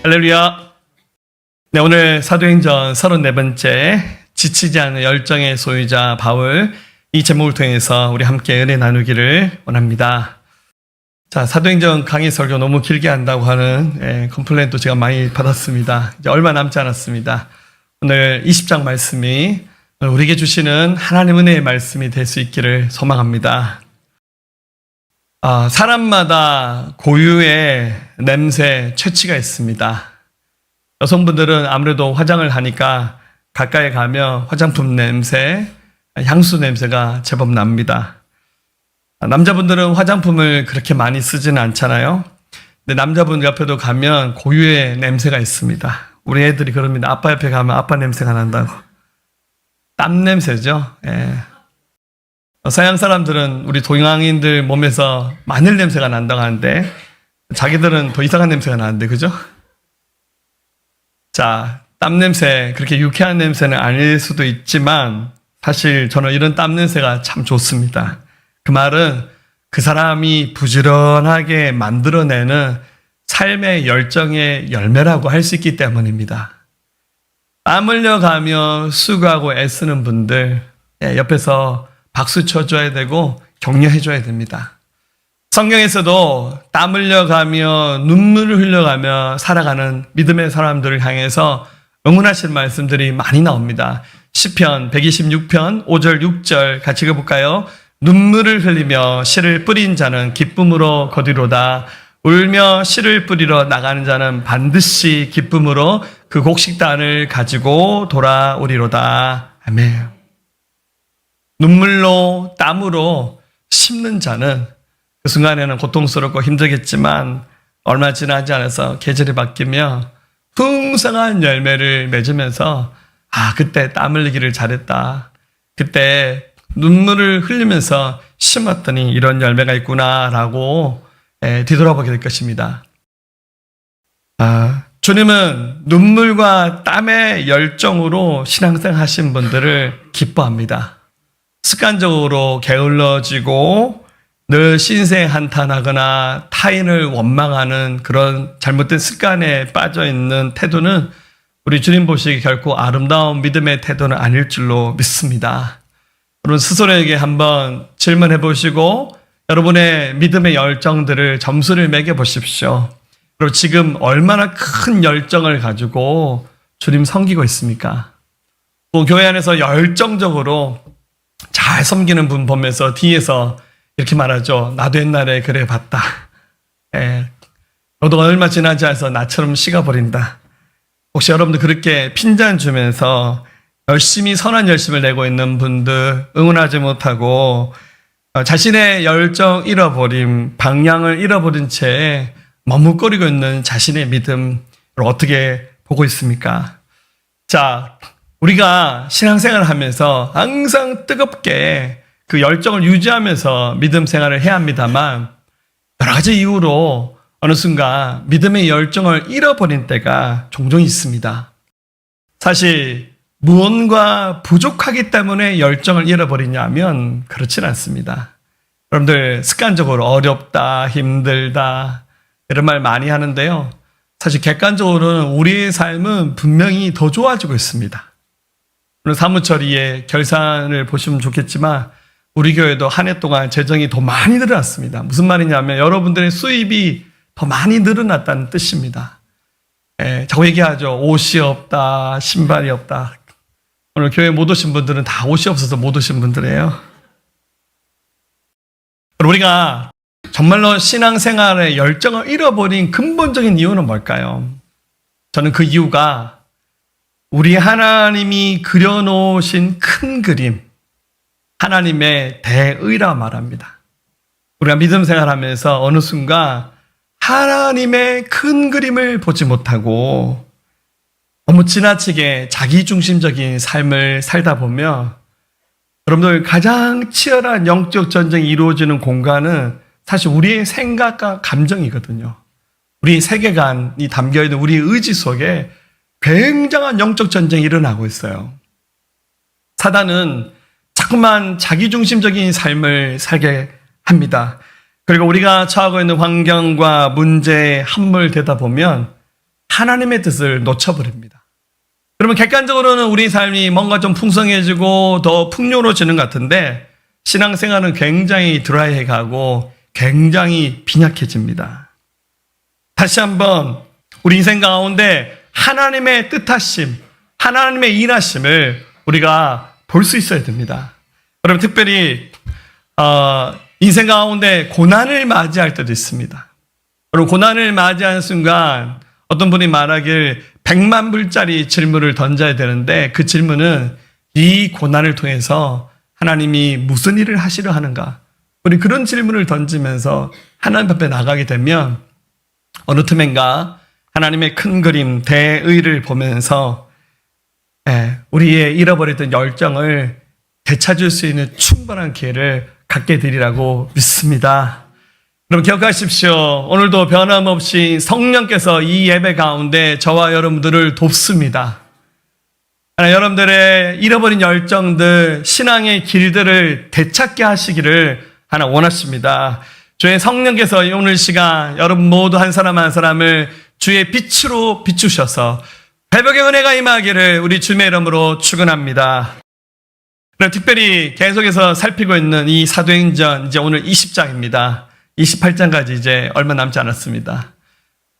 할렐루야. 네, 오늘 사도행전 34번째 지치지 않는 열정의 소유자 바울, 이 제목을 통해서 우리 함께 은혜 나누기를 원합니다. 자, 사도행전 강의 설교 너무 길게 한다고 하는 컴플레인도 제가 많이 받았습니다. 이제 얼마 남지 않았습니다. 오늘 20장 말씀이 우리에게 주시는 하나님 은혜의 말씀이 될 수 있기를 소망합니다. 사람마다 고유의 냄새, 채취가 있습니다. 여성분들은 아무래도 화장을 하니까 가까이 가면 화장품 냄새, 향수 냄새가 제법 납니다. 남자분들은 화장품을 그렇게 많이 쓰지는 않잖아요. 근데 남자분 옆에도 가면 고유의 냄새가 있습니다. 우리 애들이 그럽니다. 아빠 옆에 가면 아빠 냄새가 난다고. 땀 냄새죠. 서양 사람들은 우리 동양인들 몸에서 마늘 냄새가 난다고 하는데 자기들은 더 이상한 냄새가 나는데, 그죠? 자, 땀 냄새, 그렇게 유쾌한 냄새는 아닐 수도 있지만 사실 저는 이런 땀 냄새가 참 좋습니다. 그 말은 그 사람이 부지런하게 만들어내는 삶의 열정의 열매라고 할 수 있기 때문입니다. 땀 흘려가며 수고하고 애쓰는 분들 옆에서 박수 쳐줘야 되고 격려해줘야 됩니다. 성경에서도 땀 흘려가며 눈물을 흘려가며 살아가는 믿음의 사람들을 향해서 응원하실 말씀들이 많이 나옵니다. 시편 126편 5절 6절 같이 읽어볼까요? 눈물을 흘리며 씨를 뿌린 자는 기쁨으로 거두리로다. 울며 씨를 뿌리러 나가는 자는 반드시 기쁨으로 그 곡식단을 가지고 돌아오리로다. 아멘. 눈물로 땀으로 심는 자는 그 순간에는 고통스럽고 힘들겠지만 얼마 지나지 않아서 계절이 바뀌며 풍성한 열매를 맺으면서 그때 땀 흘리기를 잘했다. 그때 눈물을 흘리면서 심었더니 이런 열매가 있구나라고 뒤돌아보게 될 것입니다. 주님은 눈물과 땀의 열정으로 신앙생활 하신 분들을 기뻐합니다. 습관적으로 게을러지고 늘 신세 한탄하거나 타인을 원망하는 그런 잘못된 습관에 빠져있는 태도는 우리 주님 보시기에 결코 아름다운 믿음의 태도는 아닐 줄로 믿습니다. 여러분 스스로에게 한번 질문해 보시고 여러분의 믿음의 열정들을 점수를 매겨 보십시오. 그리고 지금 얼마나 큰 열정을 가지고 주님 섬기고 있습니까? 또 교회 안에서 열정적으로 잘 섬기는 분 보면서 뒤에서 이렇게 말하죠. 나도 옛날에 그래 봤다. 너도 얼마 지나지 않아서 나처럼 식어버린다. 혹시 여러분들 그렇게 핀잔 주면서 열심히 선한 열심을 내고 있는 분들 응원하지 못하고 자신의 열정 잃어버림, 방향을 잃어버린 채 머뭇거리고 있는 자신의 믿음을 어떻게 보고 있습니까? 자, 우리가 신앙생활을 하면서 항상 뜨겁게 그 열정을 유지하면서 믿음 생활을 해야 합니다만 여러 가지 이유로 어느 순간 믿음의 열정을 잃어버린 때가 종종 있습니다. 사실 무언가 부족하기 때문에 열정을 잃어버리냐면 그렇진 않습니다. 여러분들 습관적으로 어렵다, 힘들다 이런 말 많이 하는데요. 사실 객관적으로는 우리의 삶은 분명히 더 좋아지고 있습니다. 오늘 사무처리의 결산을 보시면 좋겠지만 우리 교회도 한 해 동안 재정이 더 많이 늘어났습니다. 무슨 말이냐면 여러분들의 수입이 더 많이 늘어났다는 뜻입니다. 자꾸 얘기하죠. 옷이 없다, 신발이 없다. 오늘 교회 못 오신 분들은 다 옷이 없어서 못 오신 분들이에요. 우리가 정말로 신앙생활의 열정을 잃어버린 근본적인 이유는 뭘까요? 저는 그 이유가 우리 하나님이 그려놓으신 큰 그림, 하나님의 대의라 말합니다. 우리가 믿음 생활하면서 어느 순간 하나님의 큰 그림을 보지 못하고 너무 지나치게 자기중심적인 삶을 살다 보면 여러분들 가장 치열한 영적 전쟁이 이루어지는 공간은 사실 우리의 생각과 감정이거든요. 우리 세계관이 담겨있는 우리의 의지 속에 굉장한 영적 전쟁이 일어나고 있어요. 사단은 자꾸만 자기중심적인 삶을 살게 합니다. 그리고 우리가 처하고 있는 환경과 문제에 함몰되다 보면 하나님의 뜻을 놓쳐버립니다. 그러면 객관적으로는 우리 삶이 뭔가 좀 풍성해지고 더 풍요로워지는 것 같은데 신앙생활은 굉장히 드라이해가고 굉장히 빈약해집니다. 다시 한번 우리 인생 가운데 하나님의 뜻하심, 하나님의 일하심을 우리가 볼 수 있어야 됩니다. 여러분 특별히 인생 가운데 고난을 맞이할 때도 있습니다. 여러분 고난을 맞이하는 순간 어떤 분이 말하길 100만 불짜리 질문을 던져야 되는데 그 질문은 이 고난을 통해서 하나님이 무슨 일을 하시려 하는가? 우리 그런 질문을 던지면서 하나님 앞에 나가게 되면 어느 틈엔가 하나님의 큰 그림 대의를 보면서 우리의 잃어버렸던 열정을 되찾을 수 있는 충분한 기회를 갖게 되리라고 믿습니다. 그럼 기억하십시오. 오늘도 변함없이 성령께서 이 예배 가운데 저와 여러분들을 돕습니다. 여러분들의 잃어버린 열정들, 신앙의 길들을 되찾게 하시기를 하나 원하십니다. 주의 성령께서 오늘 시간 여러분 모두 한 사람 한 사람을 주의 빛으로 비추셔서 회복의 은혜가 임하기를 우리 주님의 이름으로 축원합니다. 특별히 계속해서 살피고 있는 이 사도행전 이제 오늘 20장입니다. 28장까지 이제 얼마 남지 않았습니다.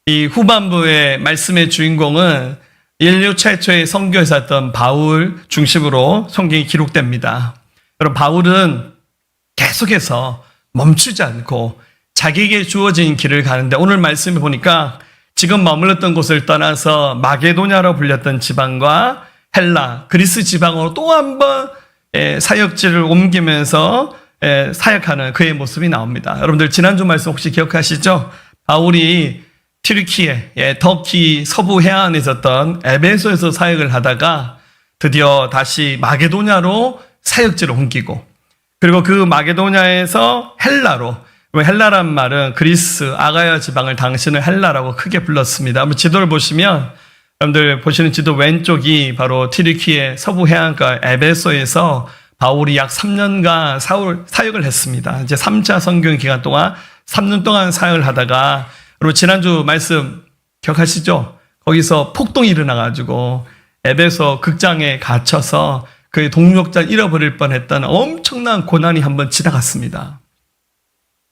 이 후반부의 말씀의 주인공은 인류 최초의 선교사였던 바울 중심으로 성경이 기록됩니다. 여러분 바울은 계속해서 멈추지 않고 자기에게 주어진 길을 가는데 오늘 말씀을 보니까 지금 머물렀던 곳을 떠나서 마게도냐로 불렸던 지방과 헬라, 그리스 지방으로 또 한 번 사역지를 옮기면서 사역하는 그의 모습이 나옵니다. 여러분들 지난주 말씀 혹시 기억하시죠? 바울이 튀르키예, 터키 서부 해안에 있었던 에베소에서 사역을 하다가 드디어 다시 마게도냐로 사역지를 옮기고 그리고 그 마게도냐에서 헬라로, 헬라란 말은 그리스 아가야 지방을 당시는 헬라라고 크게 불렀습니다. 한번 지도를 보시면 여러분들 보시는 지도 왼쪽이 바로 튀르키예 서부 해안가 에베소에서 바울이 약 3년간 사역을 했습니다. 이제 3차 선교 기간 동안 3년 동안 사역을 하다가 그리고 지난주 말씀 기억하시죠? 거기서 폭동이 일어나가지고 에베소 극장에 갇혀서 그의 동력자를 잃어버릴 뻔했던 엄청난 고난이 한번 지나갔습니다.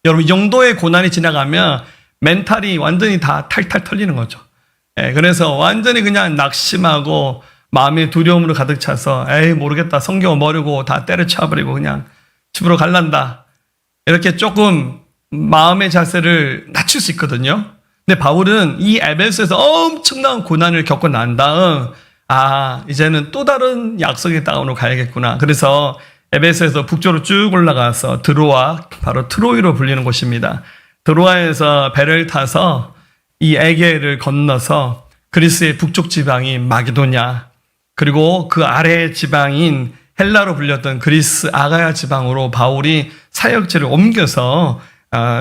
여러분 이 정도의 고난이 지나가면 멘탈이 완전히 다 탈탈 털리는 거죠. 그래서 완전히 그냥 낙심하고 마음의 두려움으로 가득 차서 에이 모르겠다 성경 모르고 다 때려쳐버리고 그냥 집으로 갈란다 이렇게 조금 마음의 자세를 낮출 수 있거든요. 근데 바울은 이 에베소에서 엄청난 고난을 겪고 난 다음 이제는 또 다른 약속의 땅으로 가야겠구나. 그래서 에베소에서 북쪽으로 쭉 올라가서 드로아, 바로 트로이로 불리는 곳입니다. 드로아에서 배를 타서 이 에게를 건너서 그리스의 북쪽 지방인 마게도냐 그리고 그 아래 지방인 헬라로 불렸던 그리스 아가야 지방으로 바울이 사역지를 옮겨서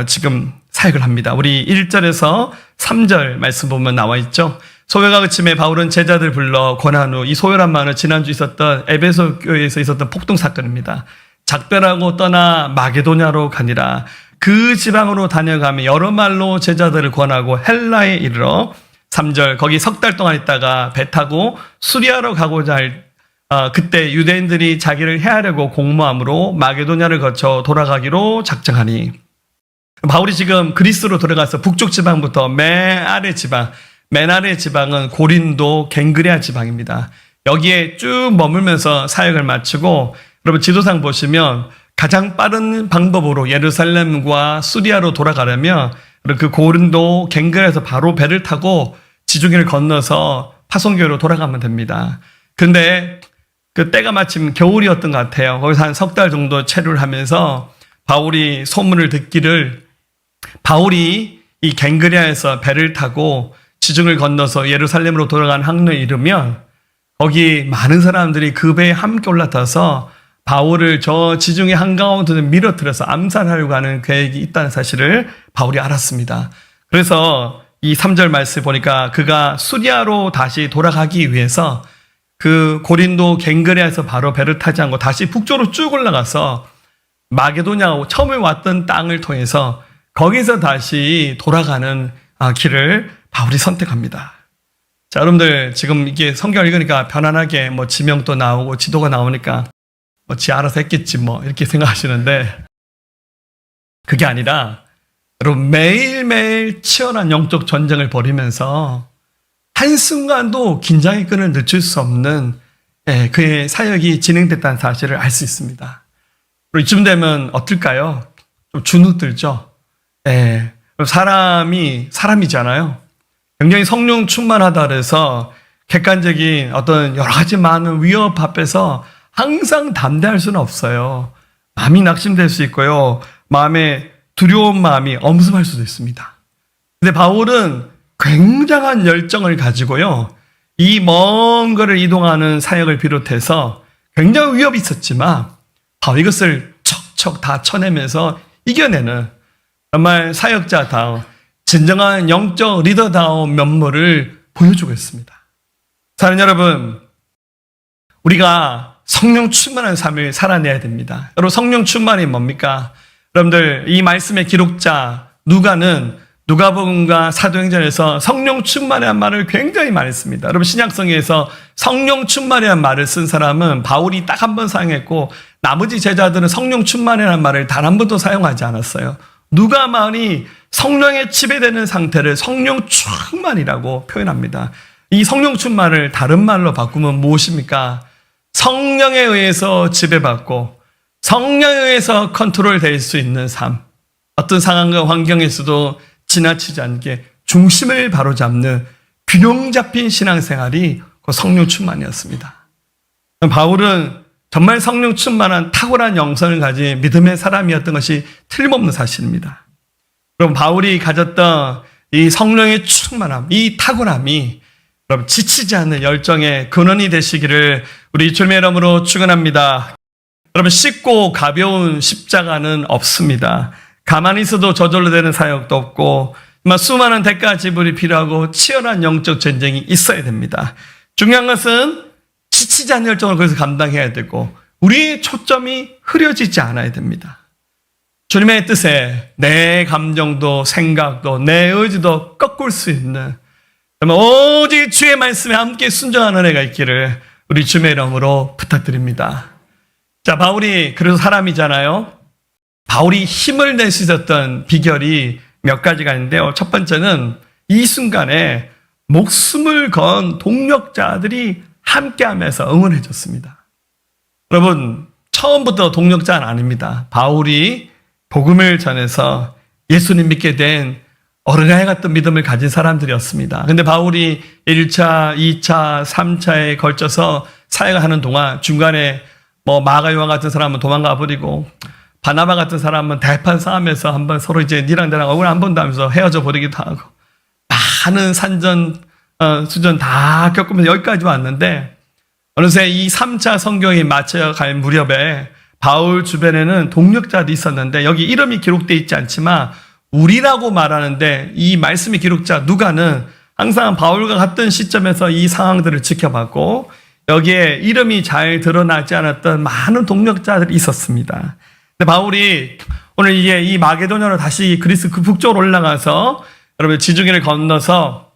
지금 사역을 합니다. 우리 1절에서 3절 말씀 보면 나와 있죠. 소요가 그침에 바울은 제자들 불러 권한 후 이 소요란 말은 지난주 있었던 에베소 교회에서 있었던 폭동 사건입니다. 작별하고 떠나 마게도냐로 가니라. 그 지방으로 다녀가며 여러 말로 제자들을 권하고 헬라에 이르러 3절 거기 석 달 동안 있다가 배 타고 수리아로 가고자 할 그때 유대인들이 자기를 해하려고 공모함으로 마게도냐를 거쳐 돌아가기로 작정하니 바울이 지금 그리스로 돌아가서 북쪽 지방부터 맨 아래 지방은 고린도 갱그레아 지방입니다. 여기에 쭉 머물면서 사역을 마치고 여러분 지도상 보시면 가장 빠른 방법으로 예루살렘과 수리아로 돌아가려면 그 고린도 갱그레아에서 바로 배를 타고 지중해를 건너서 파송교회로 돌아가면 됩니다. 근데 그 때가 마침 겨울이었던 것 같아요. 거기서 한 석 달 정도 체류를 하면서 바울이 소문을 듣기를 바울이 이 갱그레아에서 배를 타고 지중을 건너서 예루살렘으로 돌아가는 항로에 이르면 거기 많은 사람들이 그 배에 함께 올라타서 바울을 저 지중해 한가운데 밀어들여서 암살하려고 하는 계획이 있다는 사실을 바울이 알았습니다. 그래서 이 3절 말씀 보니까 그가 수리아로 다시 돌아가기 위해서 그 고린도 갱그레아에서 바로 배를 타지 않고 다시 북쪽으로 쭉 올라가서 마게도냐 처음에 왔던 땅을 통해서 거기서 다시 돌아가는 길을 바울이 선택합니다. 자, 여러분들 지금 이게 성경을 읽으니까 편안하게 뭐 지명도 나오고 지도가 나오니까 뭐 지 알아서 했겠지 뭐 이렇게 생각하시는데 그게 아니라 여러분 매일매일 치열한 영적 전쟁을 벌이면서 한순간도 긴장의 끈을 늦출 수 없는 그의 사역이 진행됐다는 사실을 알 수 있습니다. 그리고 이쯤 되면 어떨까요? 좀 주눅들죠. 사람이잖아요. 굉장히 성령 충만하다 그래서 객관적인 어떤 여러 가지 많은 위협 앞에서 항상 담대할 수는 없어요. 마음이 낙심될 수 있고요. 마음에 두려운 마음이 엄습할 수도 있습니다. 근데 바울은 굉장한 열정을 가지고요. 이 먼 거를 이동하는 사역을 비롯해서 굉장히 위협이 있었지만 바로 이것을 척척 다 쳐내면서 이겨내는 정말 사역자다운 진정한 영적 리더다운 면모를 보여주고 있습니다. 사랑하는 여러분, 우리가 성령 충만한 삶을 살아내야 됩니다. 여러분, 성령 충만이 뭡니까? 여러분들, 이 말씀의 기록자 누가는 누가복음과 사도행전에서 성령 충만이라는 말을 굉장히 많이 씁니다. 여러분, 신약성에서 성령 충만이라는 말을 쓴 사람은 바울이 딱 한 번 사용했고 나머지 제자들은 성령 충만이라는 말을 단 한 번도 사용하지 않았어요. 누가만이 성령에 지배되는 상태를 성령 충만이라고 표현합니다. 이 성령 충만을 다른 말로 바꾸면 무엇입니까? 성령에 의해서 지배받고 성령에 의해서 컨트롤될 수 있는 삶. 어떤 상황과 환경에서도 지나치지 않게 중심을 바로잡는 균형 잡힌 신앙생활이 그 성령 충만이었습니다. 바울은 정말 성령 충만한 탁월한 영성을 가진 믿음의 사람이었던 것이 틀림없는 사실입니다. 그럼 바울이 가졌던 이 성령의 충만함, 이 탁월함이 여러분 지치지 않는 열정의 근원이 되시기를 우리 주님의 이름으로 축원합니다. 여러분, 쉽고 가벼운 십자가는 없습니다. 가만히 있어도 저절로 되는 사역도 없고 수많은 대가 지불이 필요하고 치열한 영적 전쟁이 있어야 됩니다. 중요한 것은 지치지 않는 열정을 거기서 감당해야 되고 우리의 초점이 흐려지지 않아야 됩니다. 주님의 뜻에 내 감정도 생각도 내 의지도 꺾을 수 있는 오직 주의 말씀에 함께 순종하는 은혜가 있기를 우리 주님의 이름으로 부탁드립니다. 자, 바울이 그래서 사람이잖아요. 바울이 힘을 낼 수 있었던 비결이 몇 가지가 있는데요. 첫 번째는 이 순간에 목숨을 건 동력자들이 함께하면서 응원해 줬습니다. 여러분, 처음부터 동력자는 아닙니다. 바울이 복음을 전해서 예수님 믿게 된 어린아이 같은 믿음을 가진 사람들이었습니다. 근데 바울이 1차, 2차, 3차에 걸쳐서 사역하는 동안 중간에 마가 요한 같은 사람은 도망가 버리고 바나바 같은 사람은 대판 싸움에서 한번 서로 이제 니랑 나랑 얼굴 안 본다 하면서 헤어져 버리기도 하고 많은 산전, 수전 다 겪으면서 여기까지 왔는데 어느새 이 3차 성경이 맞춰갈 무렵에 바울 주변에는 동력자도 있었는데 여기 이름이 기록되어 있지 않지만 우리라고 말하는데 이 말씀의 기록자 누가는 항상 바울과 같은 시점에서 이 상황들을 지켜봤고 여기에 이름이 잘 드러나지 않았던 많은 동력자들이 있었습니다. 근데 바울이 오늘 이게 이 마게도냐로 다시 그리스 그 북쪽으로 올라가서 여러분 지중해를 건너서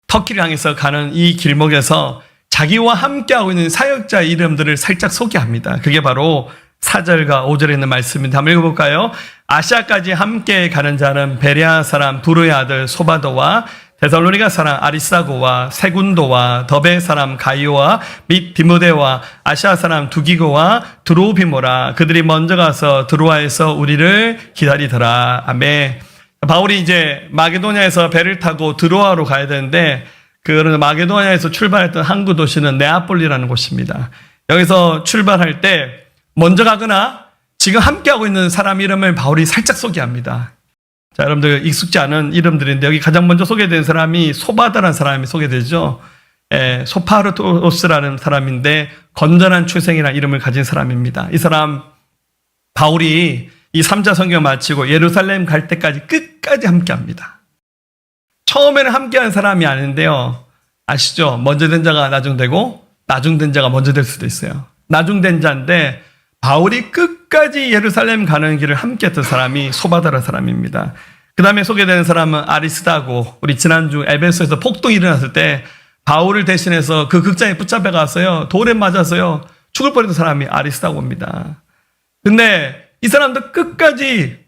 터키를 향해서 가는 이 길목에서 자기와 함께하고 있는 사역자 이름들을 살짝 소개합니다. 그게 바로 4절과 5절에 있는 말씀입니다. 한번 읽어볼까요? 아시아까지 함께 가는 자는 베레아 사람 부르의 아들 소바도와 데살로니가 사람 아리스다고와 세군도와 더베 사람 가이오와 및 디모데와 아시아 사람 두기고와 드로비모라. 그들이 먼저 가서 드로아에서 우리를 기다리더라. 아멘. 바울이 이제 마게도냐에서 배를 타고 드로아로 가야 되는데 그 마게도냐에서 출발했던 항구 도시는 네아폴리라는 곳입니다. 여기서 출발할 때 먼저 가거나 지금 함께하고 있는 사람 이름을 바울이 살짝 소개합니다. 자, 여러분들 익숙지 않은 이름들인데 여기 가장 먼저 소개된 사람이 소바다라는 사람이 소개되죠. 소파르토스라는 사람인데 건전한 출생이라는 이름을 가진 사람입니다. 이 사람 바울이 이 3차 성경 마치고 예루살렘 갈 때까지 끝까지 함께합니다. 처음에는 함께한 사람이 아닌데요. 아시죠? 먼저 된 자가 나중되고 나중된 자가 먼저 될 수도 있어요. 나중된 자인데 바울이 끝까지 예루살렘 가는 길을 함께했던 사람이 소바다라는 사람입니다. 그 다음에 소개되는 사람은 아리스다고, 우리 지난주 에베소에서 폭동이 일어났을 때 바울을 대신해서 그 극장에 붙잡혀 갔어요. 돌에 맞아서요. 죽을 뻔했던 사람이 아리스다고입니다. 근데 이 사람도 끝까지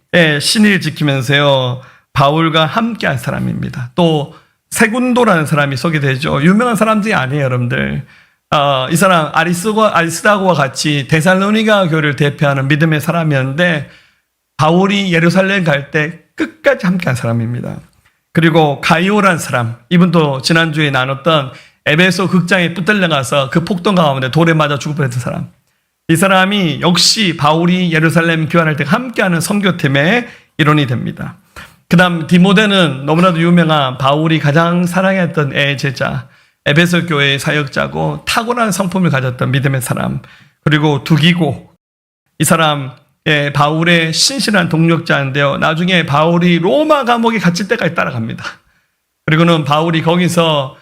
신의를 지키면서요. 바울과 함께한 사람입니다. 또 세군도라는 사람이 소개되죠. 유명한 사람들이 아니에요, 여러분들. 이 사람 아리스다고와 같이 데살로니가 교회를 대표하는 믿음의 사람이었는데 바울이 예루살렘 갈 때 끝까지 함께한 사람입니다. 그리고 가이오라는 사람, 이분도 지난주에 나눴던 에베소 극장에 붙들려 가서 그 폭동 가운데 돌에 맞아 죽을 뻔했던 사람. 이 사람이 역시 바울이 예루살렘 교환할 때 함께하는 선교팀의 일원이 됩니다. 그 다음 디모데는 너무나도 유명한 바울이 가장 사랑했던 제자, 에베소 교회의 사역자고 탁월한 성품을 가졌던 믿음의 사람. 그리고 두기고, 이 사람 바울의 신실한 동력자인데요. 나중에 바울이 로마 감옥에 갇힐 때까지 따라갑니다. 그리고는 바울이 거기서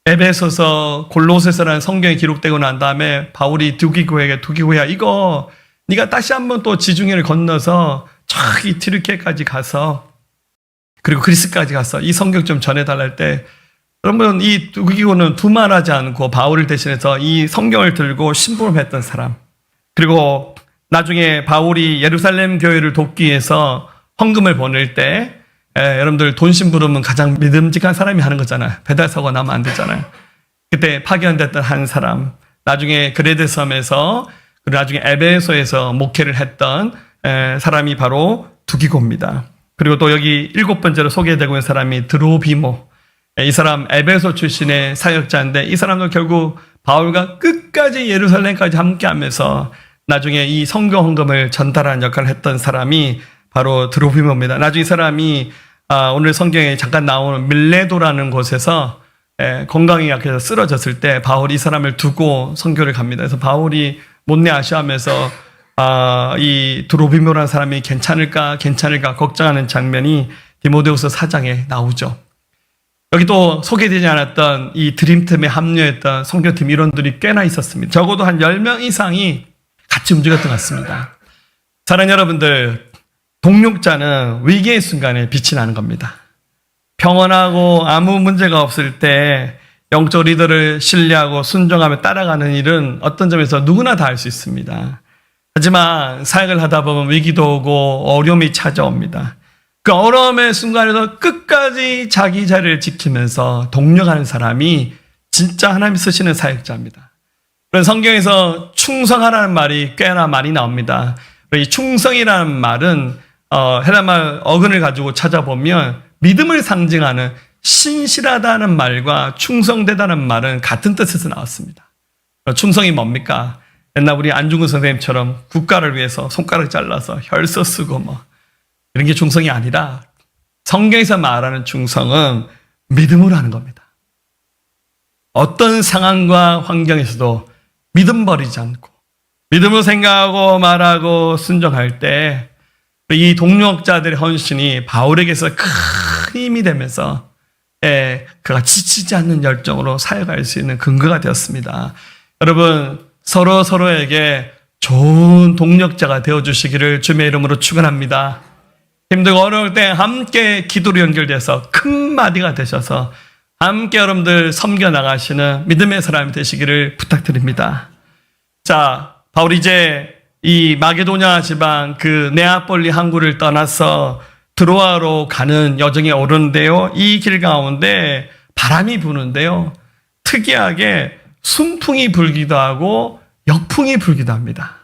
에베소서 골로새서라는 성경에 기록되고 난 다음에 바울이 두기고에게 두기고야 이거 네가 다시 한번 또 지중해를 건너서 저기 튀르키예까지 가서 그리고 그리스까지 가서 이 성경 좀 전해달라 할 때 여러분 이 두기고는 두말하지 않고 바울을 대신해서 이 성경을 들고 심부름했던 사람. 그리고 나중에 바울이 예루살렘 교회를 돕기 위해서 헌금을 보낼 때 여러분들 돈 심부름은 가장 믿음직한 사람이 하는 거잖아요. 배달사고 나면 안 되잖아요. 그때 파견됐던 한 사람, 나중에 그레데 섬에서 그리고 나중에 에베소에서 목회를 했던 사람이 바로 두기고입니다. 그리고 또 여기 7번째로 소개되고 있는 사람이 드로비모. 이 사람 에베소 출신의 사역자인데 이 사람도 결국 바울과 끝까지 예루살렘까지 함께하면서 나중에 이 성경 헌금을 전달하는 역할을 했던 사람이 바로 드로비모입니다. 나중에 이 사람이 오늘 성경에 잠깐 나오는 밀레도라는 곳에서 건강이 약해서 쓰러졌을 때 바울이 이 사람을 두고 선교를 갑니다. 그래서 바울이 못내 아쉬워하면서 이 드로비모라는 사람이 괜찮을까 걱정하는 장면이 디모데후서 4장에 나오죠. 여기 또 소개되지 않았던 이 드림팀에 합류했던 선교팀 일원들이 꽤나 있었습니다. 적어도 한 10명 이상이 같이 움직였던 것 같습니다. 사랑하는 여러분들, 동력자는 위기의 순간에 빛이 나는 겁니다. 평온하고 아무 문제가 없을 때 영적 리더를 신뢰하고 순종하며 따라가는 일은 어떤 점에서 누구나 다 할 수 있습니다. 하지만 사역을 하다 보면 위기도 오고 어려움이 찾아옵니다. 그 어려움의 순간에도 끝까지 자기 자리를 지키면서 동력하는 사람이 진짜 하나님이 쓰시는 사역자입니다. 그런 성경에서 충성하라는 말이 꽤나 많이 나옵니다. 이 충성이라는 말은 헬라말 어근을 가지고 찾아보면 믿음을 상징하는 신실하다는 말과 충성되다는 말은 같은 뜻에서 나왔습니다. 충성이 뭡니까? 옛날 우리 안중근 선생님처럼 국가를 위해서 손가락 잘라서 혈서 쓰고 이런 게 충성이 아니라 성경에서 말하는 충성은 믿음으로 하는 겁니다. 어떤 상황과 환경에서도 믿음 버리지 않고 믿음으로 생각하고 말하고 순종할 때 이 동력자들의 헌신이 바울에게서 큰 힘이 되면서 그가 지치지 않는 열정으로 사역할 수 있는 근거가 되었습니다. 여러분 서로에게 좋은 동력자가 되어주시기를 주님의 이름으로 축원합니다. 힘들고 어려울 때 함께 기도로 연결돼서 큰 마디가 되셔서 함께 여러분들 섬겨나가시는 믿음의 사람이 되시기를 부탁드립니다. 자, 바울이 이제 이 마게도냐 지방 그 네아폴리 항구를 떠나서 드로아로 가는 여정에 오르는데요. 이 길 가운데 바람이 부는데요. 특이하게 순풍이 불기도 하고 역풍이 불기도 합니다.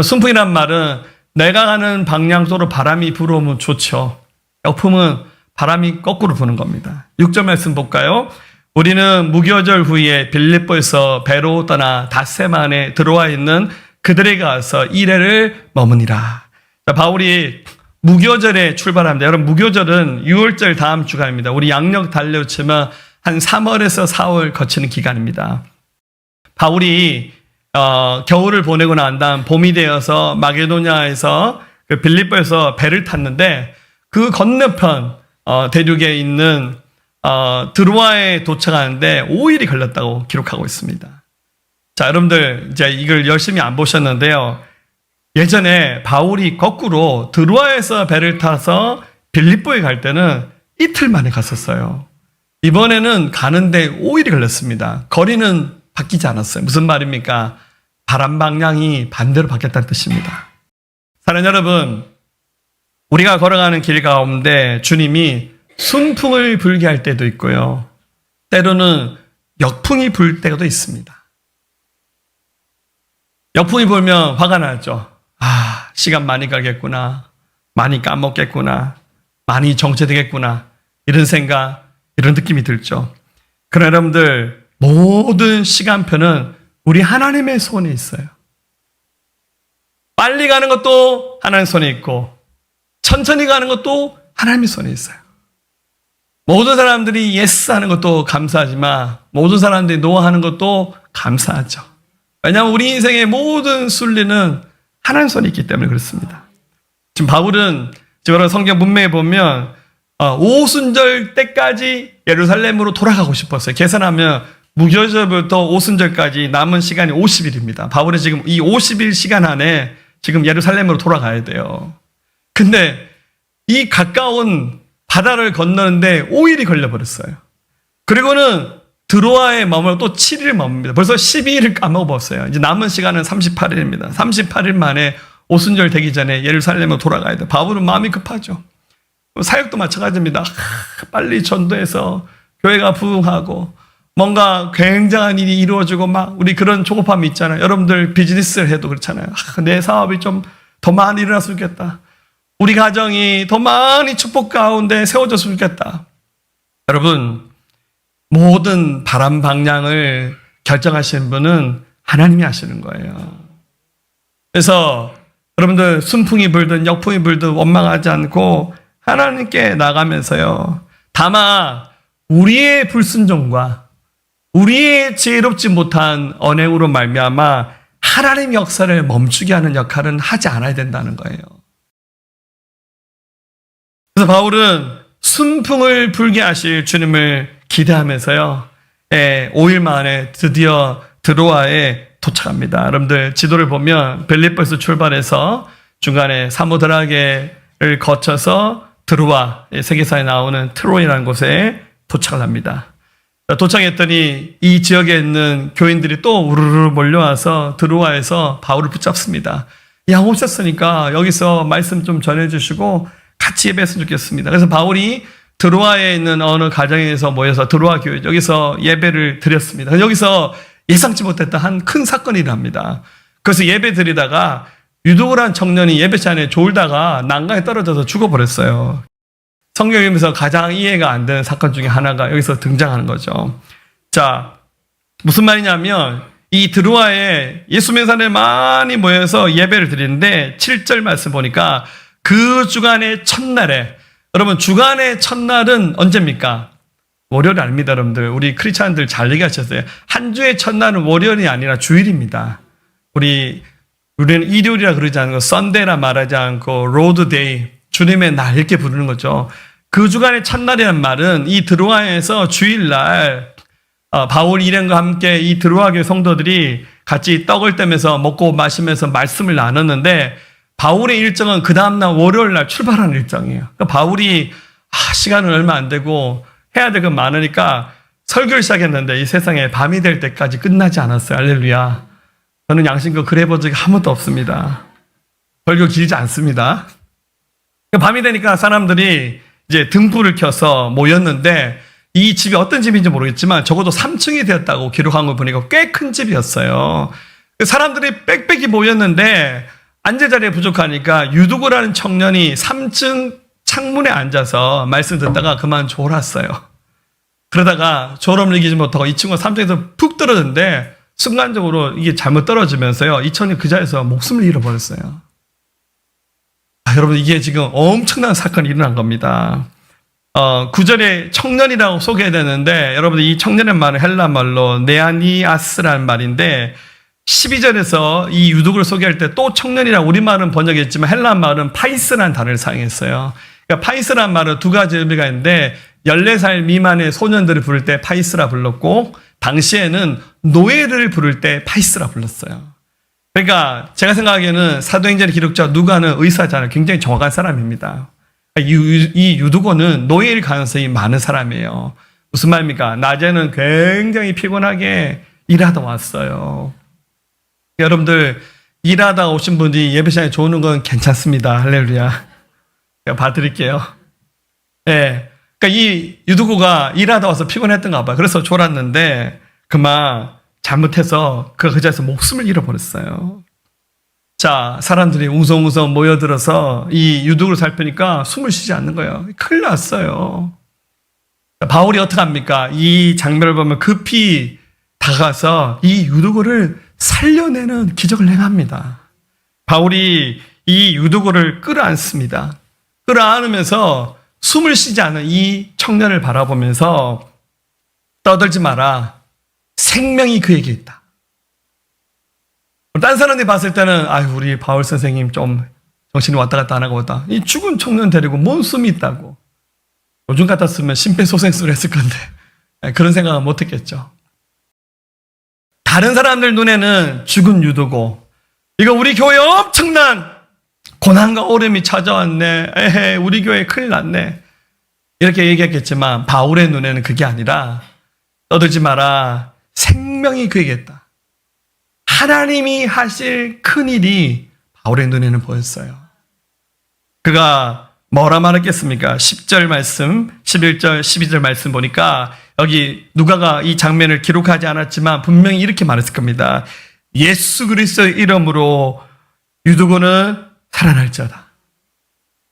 순풍이란 말은 내가 가는 방향으로 바람이 불어오면 좋죠. 역풍은 바람이 거꾸로 부는 겁니다. 6절 말씀 볼까요? 우리는 무교절 후에 빌립보에서 배로 떠나 닷새만에 들어와 있는 그들에게 가서 이래를 머무니라. 자, 바울이 무교절에 출발합니다. 여러분 무교절은 6월절 다음 주간입니다. 우리 양력 달력 치면 한 3월에서 4월 거치는 기간입니다. 바울이 겨울을 보내고 난 다음 봄이 되어서 마게도냐에서 그 빌립보에서 배를 탔는데 그 건너편 대륙에 있는 드로아에 도착하는데 5일이 걸렸다고 기록하고 있습니다. 자, 여러분들 이제 이걸 열심히 안 보셨는데요. 예전에 바울이 거꾸로 드로아에서 배를 타서 빌립보에 갈 때는 이틀 만에 갔었어요. 이번에는 가는데 5일이 걸렸습니다. 거리는 바뀌지 않았어요. 무슨 말입니까? 바람 방향이 반대로 바뀌었다는 뜻입니다. 사랑하는 여러분, 우리가 걸어가는 길 가운데 주님이 순풍을 불게 할 때도 있고요. 때로는 역풍이 불 때도 있습니다. 역풍이 불면 화가 나죠. 시간 많이 가겠구나. 많이 까먹겠구나. 많이 정체되겠구나. 이런 생각, 이런 느낌이 들죠. 그러나 여러분들, 모든 시간표는 우리 하나님의 손에 있어요. 빨리 가는 것도 하나님 손에 있고 천천히 가는 것도 하나님의 손에 있어요. 모든 사람들이 예스 하는 것도 감사하지만 모든 사람들이 노 하는 것도 감사하죠. 왜냐하면 우리 인생의 모든 순리는 하나님 손에 있기 때문에 그렇습니다. 지금 바울은 여러 성경 문맥에 보면 오순절 때까지 예루살렘으로 돌아가고 싶었어요. 계산하면 무교절부터 오순절까지 남은 시간이 50일입니다. 바울은 지금 이 50일 시간 안에 지금 예루살렘으로 돌아가야 돼요. 근데 이 가까운 바다를 건너는데 5일이 걸려버렸어요. 그리고는 드로아에 머물러 또 7일 머뭅니다. 벌써 12일을 까먹어버렸어요. 이제 남은 시간은 38일입니다. 38일 만에 오순절 되기 전에 예루살렘으로 돌아가야 돼요. 바울은 마음이 급하죠. 사역도 마찬가지입니다. 빨리 전도해서 교회가 부흥하고 뭔가 굉장한 일이 이루어지고 막 우리 그런 조급함이 있잖아요. 여러분들 비즈니스를 해도 그렇잖아요. 내 사업이 좀 더 많이 일어났으면 좋겠다. 우리 가정이 더 많이 축복 가운데 세워졌으면 좋겠다. 여러분, 모든 바람 방향을 결정하시는 분은 하나님이 하시는 거예요. 그래서 여러분들 순풍이 불든 역풍이 불든 원망하지 않고 하나님께 나가면서요. 다만 우리의 불순종과 우리의 지혜롭지 못한 언행으로 말미암아 하나님의 역사를 멈추게 하는 역할은 하지 않아야 된다는 거예요. 그래서 바울은 순풍을 불게 하실 주님을 기대하면서요. 5일 만에 드디어 드로아에 도착합니다. 여러분들 지도를 보면 빌립보에서 출발해서 중간에 사모드라게를 거쳐서 드로아, 세계사에 나오는 트로이라는 곳에 도착을 합니다. 도착했더니 이 지역에 있는 교인들이 또 우르르 몰려와서 드로아에서 바울을 붙잡습니다. 야, 오셨으니까 여기서 말씀 좀 전해주시고 같이 예배했으면 좋겠습니다. 그래서 바울이 드로아에 있는 어느 가정에서 모여서 드로아 교회 여기서 예배를 드렸습니다. 여기서 예상치 못했던 한 큰 사건이 일어납니다. 그래서 예배 드리다가 유도그란 청년이 예배 시간에 졸다가 난간에 떨어져서 죽어버렸어요. 성경에서 가장 이해가 안 되는 사건 중에 하나가 여기서 등장하는 거죠. 자, 무슨 말이냐면 이 드로아에 예수 믿는 사람들이 많이 모여서 예배를 드리는데 7절 말씀 보니까 그 주간의 첫날에, 여러분 주간의 첫날은 언제입니까? 월요일 아닙니다, 여러분들. 우리 크리스찬들 잘 얘기하셨어요. 한 주의 첫날은 월요일이 아니라 주일입니다. 우리는 일요일이라 그러지 않고 썬데이라 말하지 않고 로드데이, 주님의 날 이렇게 부르는 거죠. 그 주간의 첫날이라는 말은 이 드로아에서 주일날 바울 일행과 함께 이 드로아 교회 성도들이 같이 떡을 떼면서 먹고 마시면서 말씀을 나눴는데 바울의 일정은 그 다음날 월요일날 출발하는 일정이에요. 그러니까 바울이 시간은 얼마 안 되고 해야 될 건 많으니까 설교를 시작했는데 이 세상에 밤이 될 때까지 끝나지 않았어요. 할렐루야. 저는 양심껏 그래 본 적이 한 번도 없습니다. 설교 길지 않습니다. 밤이 되니까 사람들이 이제 등불을 켜서 모였는데 이 집이 어떤 집인지 모르겠지만 적어도 3층이 되었다고 기록한 걸 보니까 꽤 큰 집이었어요. 사람들이 빽빽이 모였는데 앉을 자리가 부족하니까 유두고라는 청년이 3층 창문에 앉아서 말씀 듣다가 그만 졸았어요. 그러다가 졸음을 이기지 못하고 이 친구가 3층에서 푹 떨어졌는데 순간적으로 이게 잘못 떨어지면서요. 이 청년이 그 자리에서 목숨을 잃어버렸어요. 여러분 이게 지금 엄청난 사건이 일어난 겁니다. 9절에 청년이라고 소개되는데 여러분 이 청년의 말은 헬라 말로 네아니아스라는 말인데 12절에서 이 유독을 소개할 때 또 청년이라고 우리말은 번역했지만 헬라 말은 파이스라는 단어를 사용했어요. 그러니까 파이스라는 말은 두 가지 의미가 있는데 14살 미만의 소년들을 부를 때 파이스라 불렀고 당시에는 노예를 부를 때 파이스라 불렀어요. 그러니까 제가 생각하기에는 사도행전의 기록자 누가는 의사잖아요. 굉장히 정확한 사람입니다. 이 유두고는 노예일 가능성이 많은 사람이에요. 무슨 말입니까? 낮에는 굉장히 피곤하게 일하다 왔어요. 여러분들 일하다 오신 분이 예배 시간에 좋은 건 괜찮습니다. 할렐루야. 제가 봐드릴게요. 네. 그러니까 이 유두고가 일하다 와서 피곤했던가 봐요. 그래서 졸았는데 그만 잘못해서 그 자리에서 목숨을 잃어버렸어요. 자, 사람들이 웅성웅성 모여들어서 이 유두고를 살피니까 숨을 쉬지 않는 거예요. 큰일 났어요. 바울이 어떻게 합니까? 이 장면을 보면 급히 다가가서 이 유두고를 살려내는 기적을 행합니다. 바울이 이 유두고를 끌어안습니다. 끌어안으면서 숨을 쉬지 않은 이 청년을 바라보면서 떠들지 마라. 생명이 그에게 있다. 딴 사람들이 봤을 때는 아유 우리 바울 선생님 좀 정신이 왔다 갔다 안 하고 왔다. 이 죽은 청년 데리고 뭔 숨이 있다고. 요즘 같았으면 심폐소생술을 했을 건데 그런 생각은 못했겠죠. 다른 사람들 눈에는 죽은 유두고 이거 우리 교회에 엄청난 고난과 어려움이 찾아왔네. 에헤 우리 교회 큰일 났네. 이렇게 얘기했겠지만 바울의 눈에는 그게 아니라 떠들지 마라. 생명이 그에게 있다. 하나님이 하실 큰일이 바울의 눈에는 보였어요. 그가 뭐라 말했겠습니까? 10절 말씀, 11절, 12절 말씀 보니까 여기 누가가 이 장면을 기록하지 않았지만 분명히 이렇게 말했을 겁니다. 예수 그리스도의 이름으로 유두고는 살아날지어다.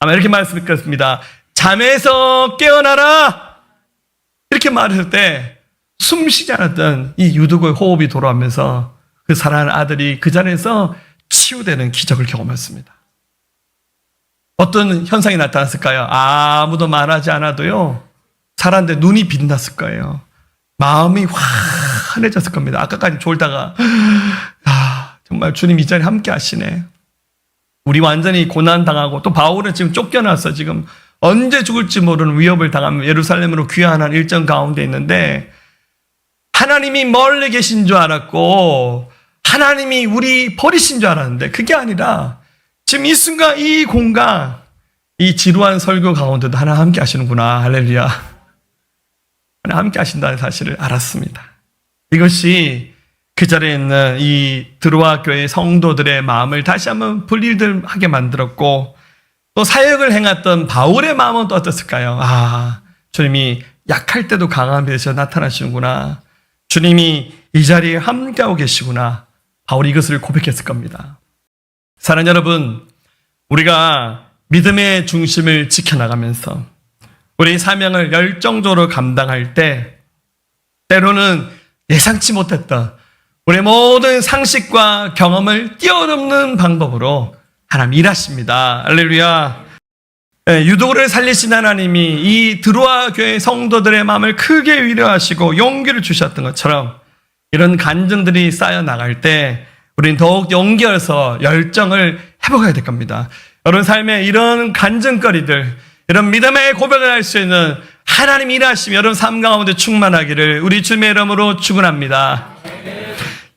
아마 이렇게 말했을 것입니다. 잠에서 깨어나라! 이렇게 말했을 때 숨쉬지 않았던 이 유두고의 호흡이 돌아오면서 그 사랑하는 아들이 그 자리에서 치유되는 기적을 경험했습니다. 어떤 현상이 나타났을까요? 아무도 말하지 않아도요. 사람들 눈이 빛났을 거예요. 마음이 환해졌을 겁니다. 아까까지 졸다가 정말 주님 이 자리에 함께 하시네. 우리 완전히 고난당하고 또 바울은 지금 쫓겨나서 지금 언제 죽을지 모르는 위협을 당하면 예루살렘으로 귀환한 일정 가운데 있는데 하나님이 멀리 계신 줄 알았고 하나님이 우리 버리신 줄 알았는데 그게 아니라 지금 이 순간 이 공간 이 지루한 설교 가운데도 하나님 함께 하시는구나. 할렐루야. 하나님 함께 하신다는 사실을 알았습니다. 이것이 그 자리에 있는 이 드로아 교회 성도들의 마음을 다시 한번 분리하게 만들었고 또 사역을 행했던 바울의 마음은 또 어땠을까요? 주님이 약할 때도 강함에 대해서 나타나시는구나. 주님이 이 자리에 함께하고 계시구나. 바울이 이것을 고백했을 겁니다. 사랑하는 여러분, 우리가 믿음의 중심을 지켜나가면서 우리 사명을 열정적으로 감당할 때 때로는 예상치 못했던 우리의 모든 상식과 경험을 뛰어넘는 방법으로 하나님 일하십니다. 할렐루야. 유도를 살리신 하나님이 이 드로아 교회 성도들의 마음을 크게 위로하시고 용기를 주셨던 것처럼 이런 간증들이 쌓여 나갈 때 우리는 더욱 용기여서 열정을 회복해야 될 겁니다. 여러분 삶에 이런 간증거리들, 이런 믿음의 고백을 할 수 있는 하나님 일하심이 여러분 삶 가운데 충만하기를 우리 주님의 이름으로 축원합니다.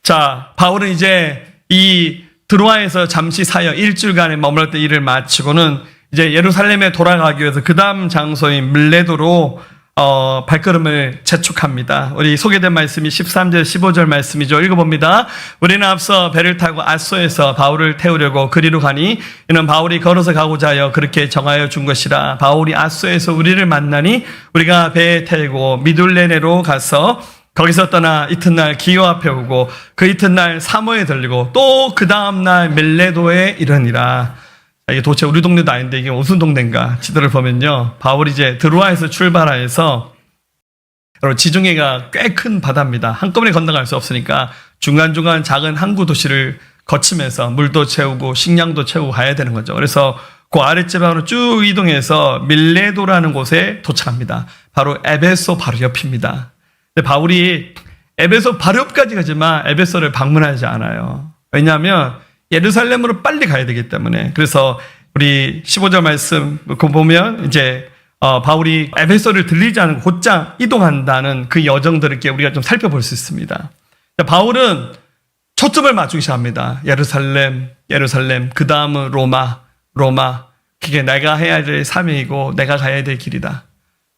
자, 바울은 이제 이 드로아에서 잠시 사역 일주일간의 머물렀던 일을 마치고는 이제 예루살렘에 돌아가기 위해서 그 다음 장소인 밀레도로 발걸음을 재촉합니다. 우리 소개된 말씀이 13절, 15절 말씀이죠. 읽어봅니다. 우리는 앞서 배를 타고 아소에서 바울을 태우려고 그리로 가니 이는 바울이 걸어서 가고자 하여 그렇게 정하여 준 것이라. 바울이 아소에서 우리를 만나니 우리가 배에 태우고 미둘레네로 가서 거기서 떠나 이튿날 기호 앞에 오고 그 이튿날 사모에 들리고 또 그 다음날 밀레도에 이르니라. 이게 도대체 우리 동네도 아닌데 이게 무슨 동네인가 지도를 보면요. 바울이 이제 드로아에서 출발해서 여러분 지중해가 꽤 큰 바다입니다. 한꺼번에 건너갈 수 없으니까 중간중간 작은 항구 도시를 거치면서 물도 채우고 식량도 채우고 가야 되는 거죠. 그래서 그 아랫지방으로 쭉 이동해서 밀레도라는 곳에 도착합니다. 바로 에베소 바로 옆입니다. 근데 바울이 에베소 바로 옆까지 가지만 에베소를 방문하지 않아요. 왜냐하면 예루살렘으로 빨리 가야 되기 때문에. 그래서 우리 15절 말씀 보면 이제 바울이 에베소를 들리지 않고 곧장 이동한다는 그 여정들을 우리가 좀 살펴볼 수 있습니다. 바울은 초점을 맞추기 시작합니다. 예루살렘, 그 다음은 로마. 그게 내가 해야 될 사명이고 내가 가야 될 길이다.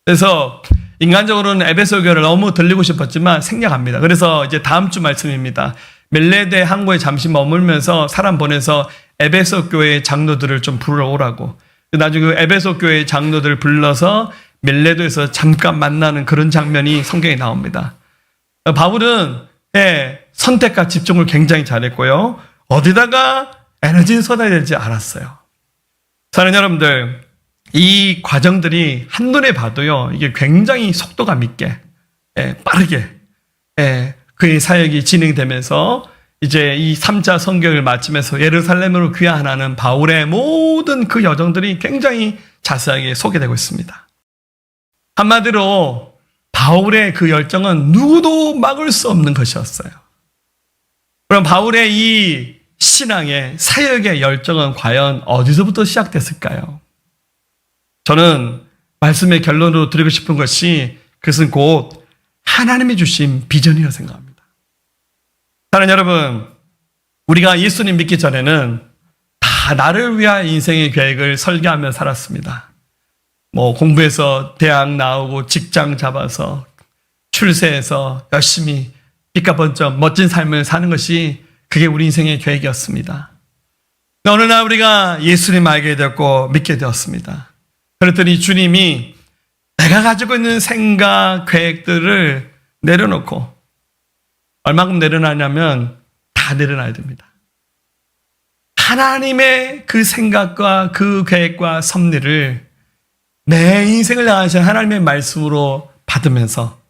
그래서 인간적으로는 에베소 교회를 너무 들리고 싶었지만 생략합니다. 그래서 이제 다음 주 말씀입니다. 멜레데 항구에 잠시 머물면서 사람 보내서 에베소 교회 장로들을 좀 불러오라고. 나중에 그 에베소 교회 장로들을 불러서 멜레도에서 잠깐 만나는 그런 장면이 성경에 나옵니다. 바울은 선택과 집중을 굉장히 잘했고요. 어디다가 에너지를 쏟아야 될지 알았어요. 사랑하는 여러분들, 이 과정들이 한눈에 봐도요, 이게 굉장히 속도감 있게, 빠르게, 그의 사역이 진행되면서 이제 이 3차 성경을 마치면서 예루살렘으로 귀환하는 바울의 모든 그 여정들이 굉장히 자세하게 소개되고 있습니다. 한마디로 바울의 그 열정은 누구도 막을 수 없는 것이었어요. 그럼 바울의 이 신앙의 사역의 열정은 과연 어디서부터 시작됐을까요? 저는 말씀의 결론으로 드리고 싶은 것이 그것은 곧 하나님이 주신 비전이라고 생각합니다. 사랑하는 여러분, 우리가 예수님 믿기 전에는 다 나를 위한 인생의 계획을 설계하며 살았습니다. 공부해서 대학 나오고 직장 잡아서 출세해서 열심히 삐까번쩍 멋진 삶을 사는 것이 그게 우리 인생의 계획이었습니다. 어느 날 우리가 예수님 알게 되었고 믿게 되었습니다. 그랬더니 주님이 내가 가지고 있는 생각, 계획들을 내려놓고 얼마큼 내려놔냐면 다 내려놔야 됩니다. 하나님의 그 생각과 그 계획과 섭리를 내 인생을 향하신 하나님의 말씀으로 받으면서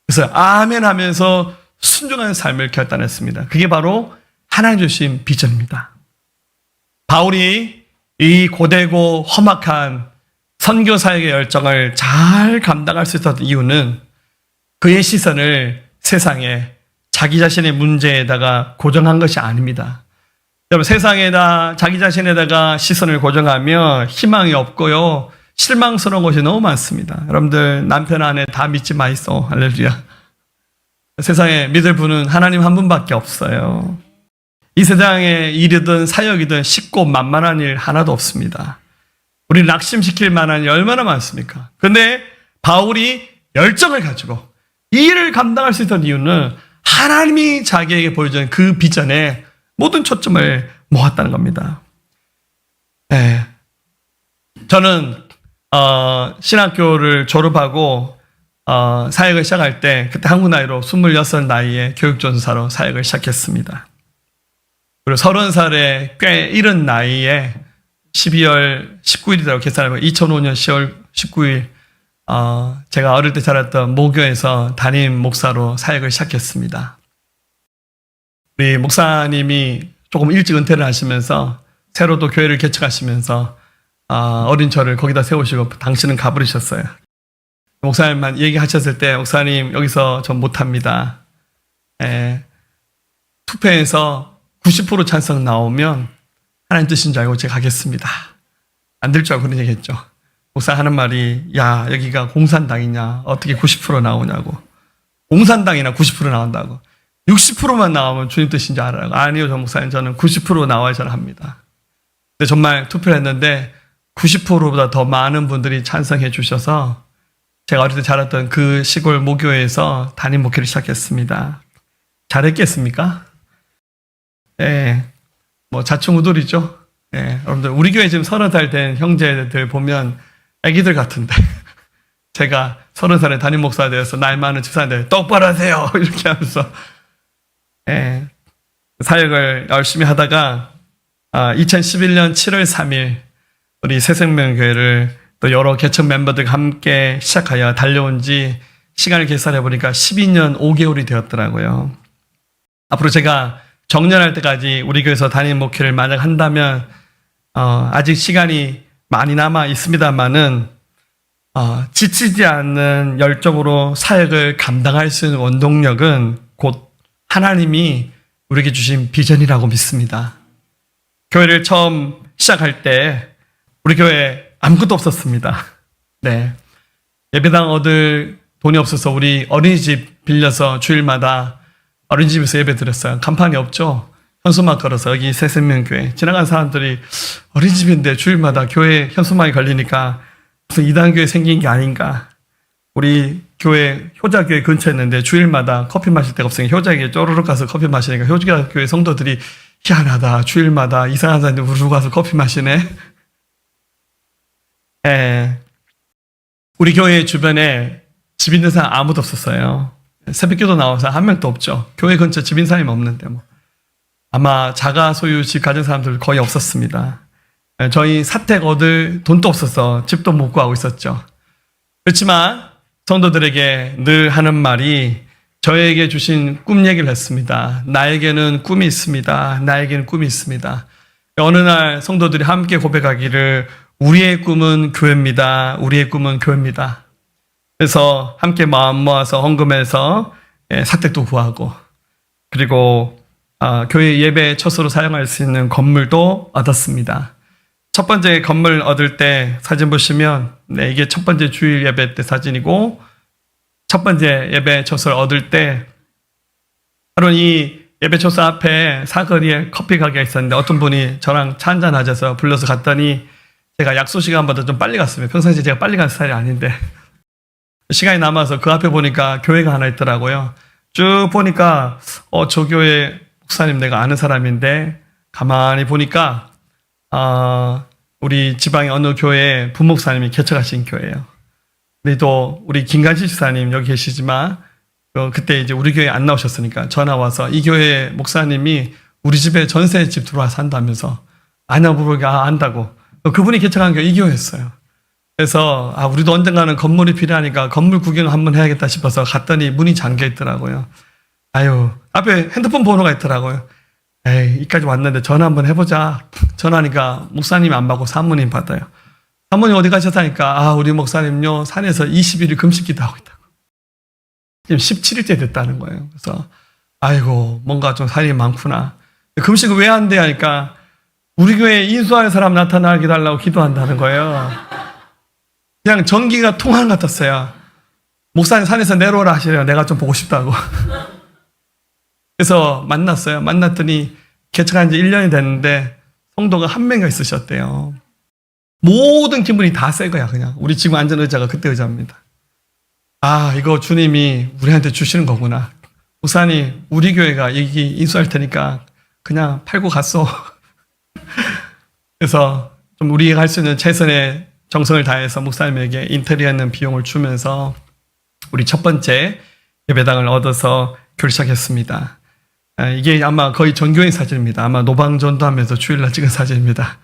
그래서 아멘 하면서 순종하는 삶을 결단했습니다. 그게 바로 하나님 주신 비전입니다. 바울이 이 고되고 험악한 선교 사역의 열정을 잘 감당할 수 있었던 이유는 그의 시선을 세상에 자기 자신의 문제에다가 고정한 것이 아닙니다. 여러분, 세상에다 자기 자신에다가 시선을 고정하면 희망이 없고요, 실망스러운 것이 너무 많습니다. 여러분들 남편 아내 다 믿지 마이소. 할렐루야. 세상에 믿을 분은 하나님 한 분밖에 없어요. 이 세상에 일이든 사역이든 쉽고 만만한 일 하나도 없습니다. 우리를 낙심시킬 만한 일 얼마나 많습니까? 그런데 바울이 열정을 가지고 이 일을 감당할 수 있던 이유는 하나님이 자기에게 보여준 그 비전에 모든 초점을 모았다는 겁니다. 저는 신학교를 졸업하고 사역을 시작할 때 그때 한국 나이로 26 나이에 교육전사로 사역을 시작했습니다. 그리고 30살에 꽤 이른 나이에 12월 19일이라고 계산하면 2005년 10월 19일 제가 어릴 때 자랐던 모교에서 담임 목사로 사역을 시작했습니다. 우리 목사님이 조금 일찍 은퇴를 하시면서 새로 또 교회를 개척하시면서 어린 저를 거기다 세우시고 당신은 가버리셨어요. 목사님만 얘기하셨을 때 목사님 여기서 전 못합니다. 투표에서 90% 찬성 나오면 하나님 뜻인 줄 알고 제가 가겠습니다. 안 될 줄 알고 그런 얘기 했죠. 목사 하는 말이 야 여기가 공산당이냐 어떻게 90% 나오냐고. 공산당이나 90% 나온다고. 60%만 나오면 주님 뜻인 줄 알아요. 아니요 저 목사님 저는 90% 나와야 잘 합니다. 근데 정말 투표를 했는데 90%보다 더 많은 분들이 찬성해 주셔서 제가 어릴 때 자랐던 그 시골 모교에서 담임 목회를 시작했습니다. 잘했겠습니까? 자충우돌이죠. 여러분들 우리 교회 지금 30살 된 형제들 보면 애기들 같은데 제가 30살에 담임 목사가 되어서 나이 많은 집사님들 똑바로 하세요 이렇게 하면서 사역을 열심히 하다가 2011년 7월 3일 우리 새생명교회를 또 여러 개척 멤버들과 함께 시작하여 달려온 지 시간을 계산해 보니까 12년 5개월이 되었더라고요. 앞으로 제가 정년할 때까지 우리 교회에서 담임 목회를 만약 한다면 아직 시간이 많이 남아 있습니다만은 지치지 않는 열정으로 사역을 감당할 수 있는 원동력은 곧 하나님이 우리에게 주신 비전이라고 믿습니다. 교회를 처음 시작할 때 우리 교회에 아무것도 없었습니다. 예배당 얻을 돈이 없어서 우리 어린이집 빌려서 주일마다 어린이집에서 예배 드렸어요. 간판이 없죠? 현수막 걸어서 여기 새생명교회. 지나간 사람들이 어린이집인데 주일마다 교회 현수막이 걸리니까 무슨 이단교회 생긴 게 아닌가. 우리 교회, 효자교회 근처에 있는데 주일마다 커피 마실 데가 없으니까 효자교회 쪼르륵 가서 커피 마시니까 효자교회 성도들이 희한하다. 주일마다 이상한 사람들 우르르 가서 커피 마시네. 우리 교회 주변에 집 있는 사람 아무도 없었어요. 새벽기도 나와서 한 명도 없죠. 교회 근처 집 있는 사람이 없는데 뭐. 아마 자가 소유 집 가진 사람들 거의 없었습니다. 저희 사택 얻을 돈도 없어서 집도 못 구하고 있었죠. 그렇지만 성도들에게 늘 하는 말이 저에게 주신 꿈 얘기를 했습니다. 나에게는 꿈이 있습니다. 나에게는 꿈이 있습니다. 어느 날 성도들이 함께 고백하기를 우리의 꿈은 교회입니다. 우리의 꿈은 교회입니다. 그래서 함께 마음 모아서 헌금해서 사택도 구하고 그리고 교회 예배 처소로 사용할 수 있는 건물도 얻었습니다. 첫 번째 건물 얻을 때 사진 보시면 이게 첫 번째 주일 예배 때 사진이고 첫 번째 예배 처소를 얻을 때 바로 이 예배 처소 앞에 사거리에 커피 가게가 있었는데 어떤 분이 저랑 차 한잔 하셔서 불러서 갔더니 제가 약속 시간보다 좀 빨리 갔습니다. 평상시에 제가 빨리 가는 스타일이 아닌데 시간이 남아서 그 앞에 보니까 교회가 하나 있더라고요. 쭉 보니까 저 교회 목사님 내가 아는 사람인데 가만히 보니까 우리 지방의 어느 교회 부목사님이 개척하신 교회예요. 근데 또 우리 김간실 집사님 여기 계시지만 그때 이제 우리 교회에 안 나오셨으니까 전화 와서 이 교회 목사님이 우리 집에 전세 집 들어와 산다면서 아냐 물어보니까 안다고. 그분이 개척한 교회 이 교회였어요. 그래서 우리도 언젠가는 건물이 필요하니까 건물 구경 한번 해야겠다 싶어서 갔더니 문이 잠겨 있더라고요. 아유 앞에 핸드폰 번호가 있더라고요. 에이 이까지 왔는데 전화 한번 해보자. 전화하니까 목사님이 안 받고 사모님 받아요. 사모님 어디 가셨다니까 우리 목사님요 산에서 21일 금식기도 하고 있다고. 지금 17일째 됐다는 거예요. 그래서 아이고 뭔가 좀 살이 많구나. 금식을 왜 안 돼 하니까 우리 교회에 인수할 사람 나타나게 달라고 기도한다는 거예요. 그냥 전기가 통한 것 같았어요. 목사님 산에서 내려오라 하시래요. 내가 좀 보고 싶다고. 그래서 만났어요. 만났더니 개척한 지 1년이 됐는데 성도가 한 명이 있으셨대요. 모든 기분이 다 새 거야 그냥. 우리 지금 앉은 의자가 그때 의자입니다. 이거 주님이 우리한테 주시는 거구나. 목사님 우리 교회가 여기 인수할 테니까 그냥 팔고 갔어. 그래서 좀 우리가 할 수 있는 최선의 정성을 다해서 목사님에게 인테리어 있는 비용을 주면서 우리 첫 번째 예배당을 얻어서 교회를 시작했습니다. 이게 아마 거의 전교인 사진입니다. 아마 노방전도하면서 주일날 찍은 사진입니다.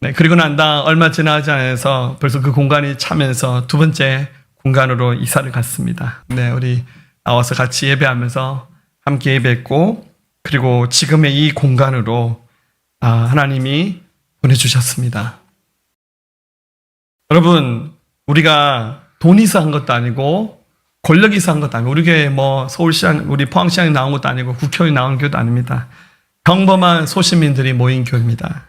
네, 그리고 난 다음 얼마 지나지 않아서 벌써 그 공간이 차면서 두 번째 공간으로 이사를 갔습니다. 네, 우리 나와서 같이 예배하면서 함께 예배했고 그리고 지금의 이 공간으로 하나님이 보내주셨습니다. 여러분 우리가 돈이 있어 한 것도 아니고 권력이 있어 한 것도 아니고 우리 교회 서울시장 우리 포항시장에 나온 것도 아니고 국회의원이 나온 교회도 아닙니다. 평범한 소시민들이 모인 교회입니다.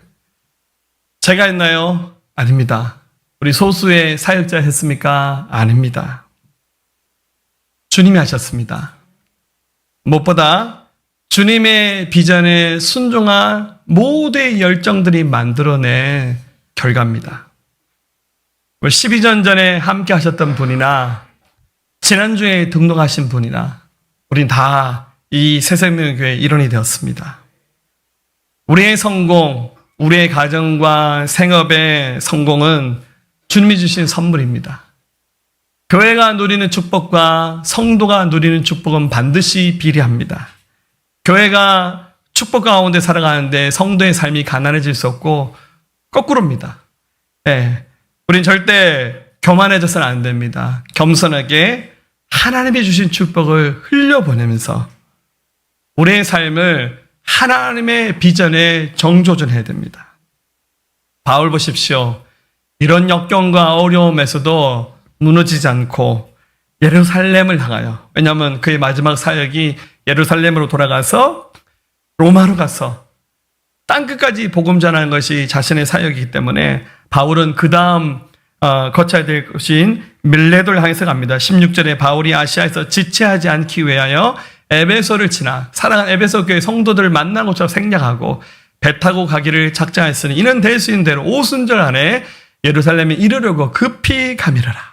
제가 했나요? 아닙니다. 우리 소수의 사역자 했습니까? 아닙니다. 주님이 하셨습니다. 무엇보다 주님의 비전에 순종한 모두의 열정들이 만들어낸 결과입니다. 12년 전에 함께 하셨던 분이나 지난주에 등록하신 분이나 우린 다 이 새생명교회 일원이 되었습니다. 우리의 성공, 우리의 가정과 생업의 성공은 주님이 주신 선물입니다. 교회가 누리는 축복과 성도가 누리는 축복은 반드시 비례합니다. 교회가 축복 가운데 살아가는데 성도의 삶이 가난해질 수 없고 거꾸로입니다. 우린 절대 교만해져서는 안 됩니다. 겸손하게 하나님이 주신 축복을 흘려보내면서 우리의 삶을 하나님의 비전에 정조준해야 됩니다. 바울 보십시오. 이런 역경과 어려움에서도 무너지지 않고 예루살렘을 향하여, 왜냐하면 그의 마지막 사역이 예루살렘으로 돌아가서 로마로 가서 땅끝까지 복음 전하는 것이 자신의 사역이기 때문에 바울은 그 다음 거쳐야 될 것인 밀레도를 향해서 갑니다. 16절에 바울이 아시아에서 지체하지 않기 위하여 에베소를 지나 사랑하는 에베소 교회 성도들을 만난 것처럼 생략하고 배 타고 가기를 작정하였으니 이는 될 수 있는 대로 오순절 안에 예루살렘에 이르려고 급히 가미르라.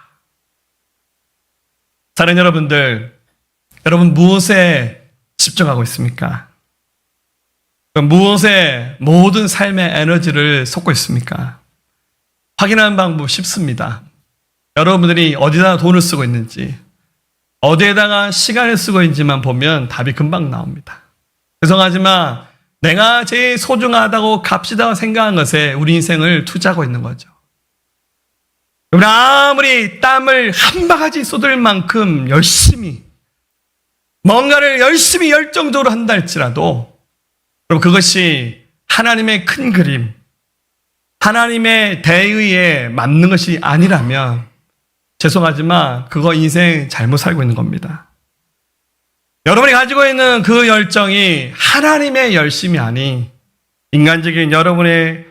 사랑하는 여러분들, 여러분 무엇에 집중하고 있습니까? 무엇에 모든 삶의 에너지를 쏟고 있습니까? 확인하는 방법 쉽습니다. 여러분들이 어디다 돈을 쓰고 있는지, 어디에다가 시간을 쓰고 있는지만 보면 답이 금방 나옵니다. 죄송하지만 내가 제일 소중하다고 값지다고 생각한 것에 우리 인생을 투자하고 있는 거죠. 아무리 땀을 한 바가지 쏟을 만큼 열심히 뭔가를 열심히 열정적으로 한다 할지라도 그럼 그것이 하나님의 큰 그림, 하나님의 대의에 맞는 것이 아니라면 죄송하지만 그거 인생 잘못 살고 있는 겁니다. 여러분이 가지고 있는 그 열정이 하나님의 열심이 아닌 인간적인 여러분의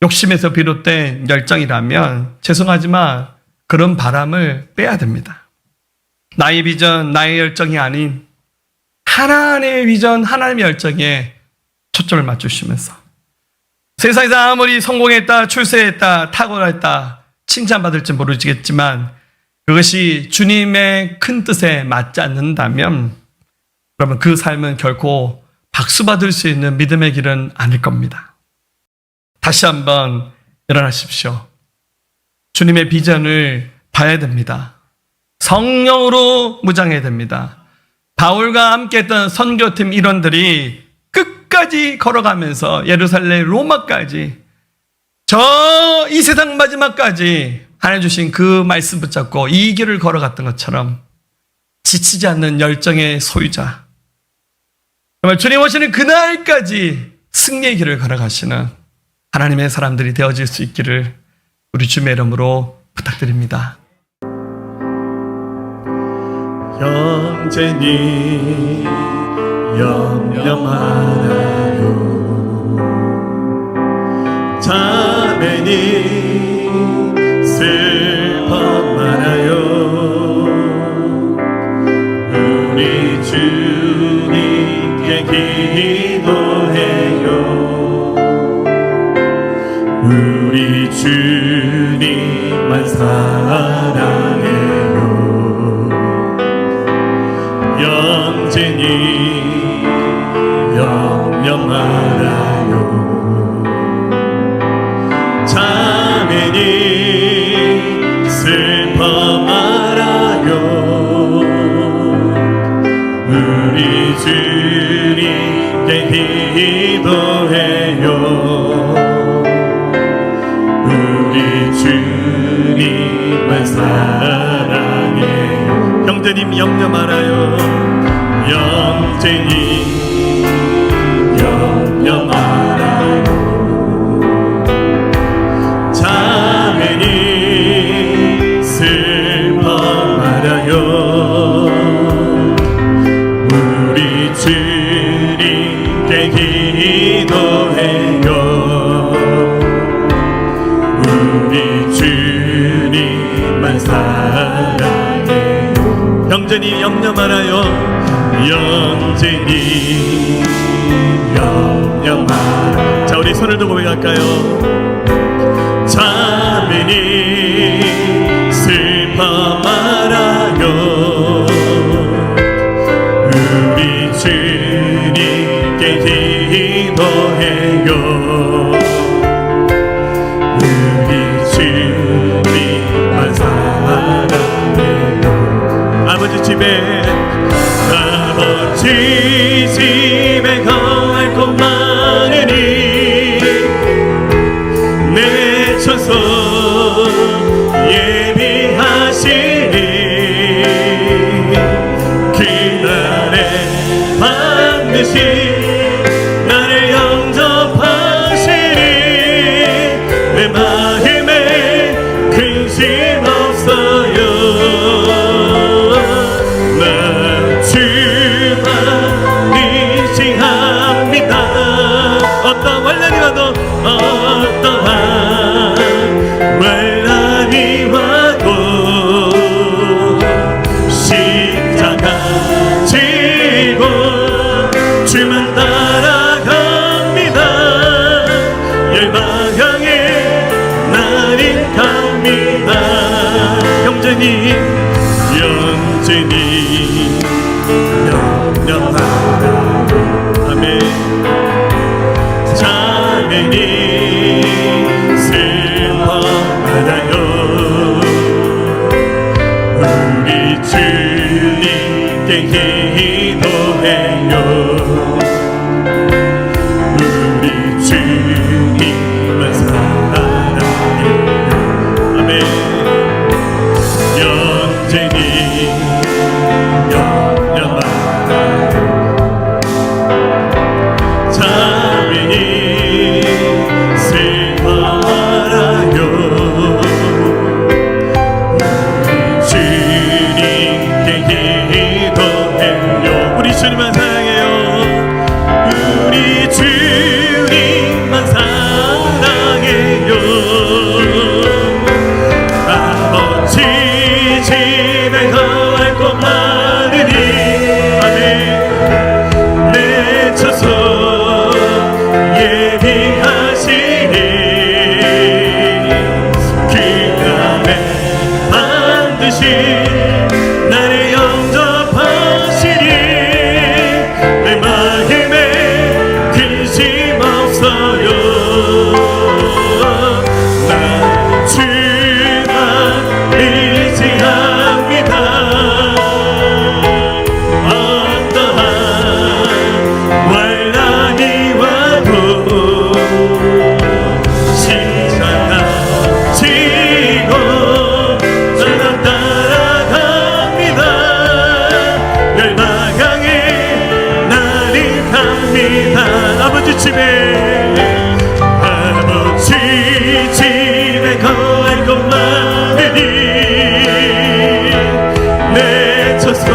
욕심에서 비롯된 열정이라면 죄송하지만 그런 바람을 빼야 됩니다. 나의 비전, 나의 열정이 아닌 하나님의 비전, 하나님의 열정에 초점을 맞추시면서 세상에서 아무리 성공했다, 출세했다, 탁월했다 칭찬받을지 모르겠지만 그것이 주님의 큰 뜻에 맞지 않는다면 그러면 그 삶은 결코 박수받을 수 있는 믿음의 길은 아닐 겁니다. 다시 한번 일어나십시오. 주님의 비전을 봐야 됩니다. 성령으로 무장해야 됩니다. 바울과 함께했던 선교팀 일원들이 끝까지 걸어가면서 예루살렘 로마까지 저 이 세상 마지막까지 하나님 주신 그 말씀 붙잡고 이 길을 걸어갔던 것처럼 지치지 않는 열정의 소유자, 정말 주님 오시는 그날까지 승리의 길을 걸어가시는 하나님의 사람들이 되어질 수 있기를 우리 주님의 이름으로 부탁드립니다. 형제님 염려 말아요. 자매님 슬퍼 말아요. 우리 주님께 기도해요. 우리 주님만 사랑해요. 형제님 염려 말아요. 자매님 슬퍼 말아요. 우리 주님께 기도해요. 우리 주님만 사랑해요. 형제님 염려 말아요. 형제님 염려 말아요. 자매님 슬퍼 말아요. 우리 주님께 기도해요. 우리 주님만 사랑해요. 형제님 염려 말아요. 형제님 염려 말아요. 자, 우리 손을 들고 갈까요? 자매님 슬퍼 말아요. 우리 주님께 기도해요. 우리 주님만 사랑해요. 아버지 집에 거할 곳 많으니 내쳐서 예비하시니 그날에 반드시 나를 영접하시니 내 마음에 근심 없어요. 어떠한 환란이 와도 어떠한 환란이 와도 십자가 지고 주만 따라갑니다. 열방 향해 나는 갑니다. 형제님 영원히 영영하라. 아멘. 자매니 슬퍼 말아요. 우리 주님께 기도해요. 우리 주님만 사랑해요. 아멘. 영원히 영영하라. 자매니 슬퍼 말아요. 주님께 기도해요. 우리 주님만 사랑해요. 우리 주님만 사랑해요. 아버지 집에 거할 곳 많으니 아멘. 내쳐서 예비하시니 그 밤에 반드시 나를 영접하시니 내 마음에 근심 없어요. 난 주만 의지합니다. 어떠한 환난이 와도 십자가 지고 저는 따라갑니다. 멸망하게 나를 갑니다. 아버지 집에 거할 곳 많으니 내쳐서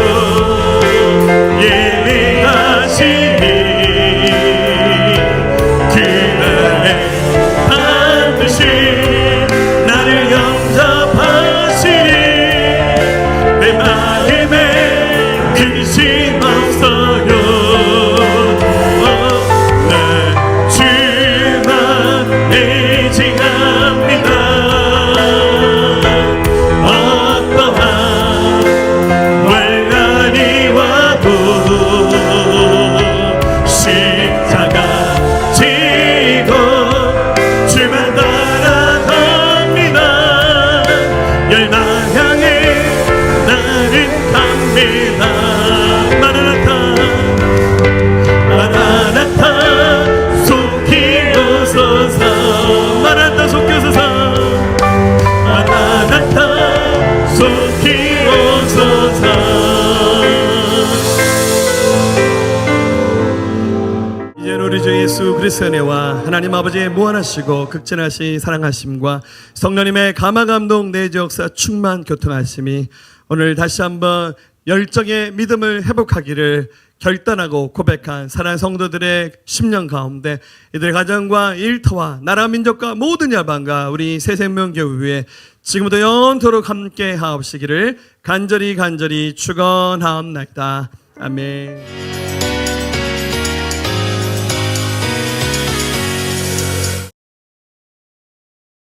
예비하시니 그날에 반드시 나를 영접하시니 내 마음에 근심 없어요. 난 주만 의지합니다. 어떠한 환난이 와도 십자가 지고 주만 따라갑니다. 열망 향해 나는 갑니다. 마라나타 마라나타 속히 오소서. 마라나타 속히 오소서. 마라나타 속히 오소서. 이제는 우리 주 예수 그리스도의 은혜와 하나님 아버지의 무한하시고 극진하신 사랑하심과 성령님의 감화감동 내주 역사 충만 교통하심이 오늘 다시 한번 열정의 믿음을 회복하기를 결단하고 고백한 사랑하는 성도들의 심령 가운데 이들 가정과 일터와 나라 민족과 모든 야방과 우리 새생명교회 지금부터 영원토록 함께 하옵시기를 간절히 축원하옵나이다. 아멘.